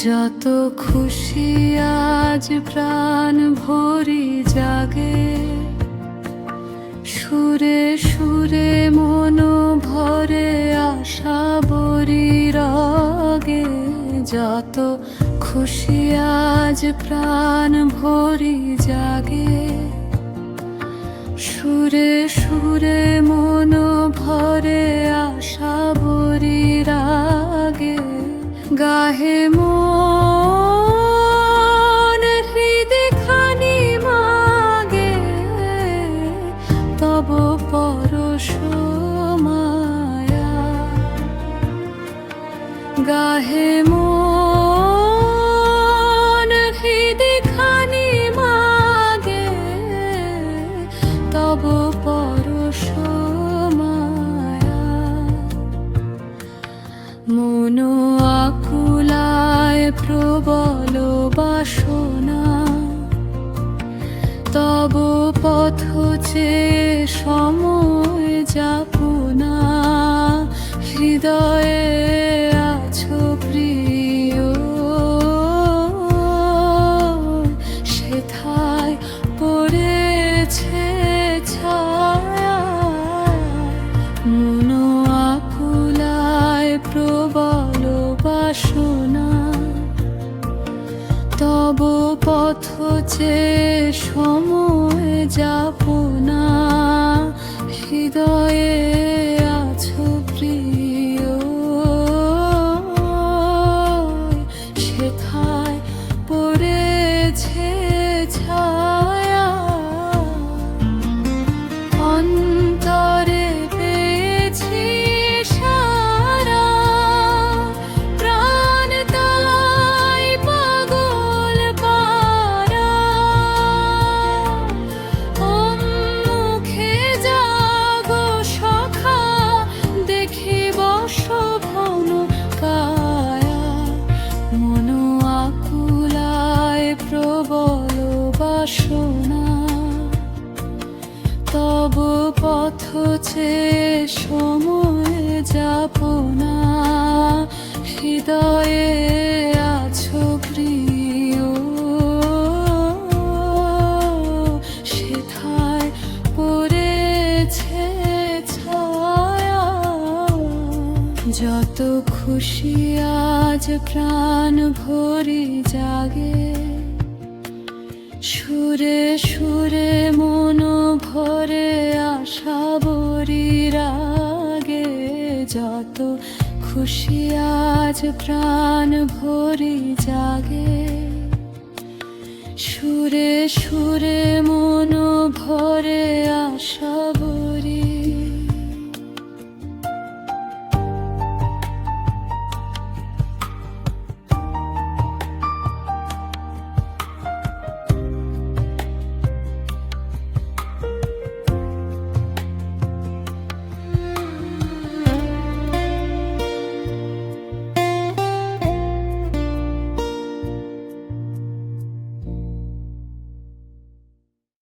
যত খুশি আজ প্রাণ ভরি জাগে, সুরে সুরে মন ভরে আশা বরি রাগে। যত খুশি আজ প্রাণ ভরি জাগে, সুরে সুরে মন ভরে আশা বরি রাগে। গাহে মন হৃদয় খানি মাগে, তব পরশ মায়া। গাহে মন হৃদয় খানি মাগে, তব পরশ মায়া। মন আকুলায় প্রবল বাসনা, তব পথ চেয়ে সময় যাপনা। হৃদয়ে আছো প্রিয়, সেথায় পড়েছে ছায়া। মন আকুলায় প্রবল বাসনা, তব পথ চেয়ে সময় যাপনা। হৃদয়ে আছো প্রিয়, সেথায় পড়েছে ছায়া। অন্তরে পেয়েছি সারা, প্রাণ তাই পাগল পারা। মুখে যাগো সখা, দেখিব শোভন কায়া। মন আকুলায় প্রবল বাসনা, তব পথ চেয়ে সময় যাপনা। হৃদয়ে আছো প্রিয়, সেথায় পড়েছে ছায়া। যত খুশি আজ প্রাণ ভরি জাগে, সুরে সুরে মন ভরে আশা বরি রাগে। যত খুশি আজ প্রাণ ভরি জাগে, সুরে সুরে মন ভরে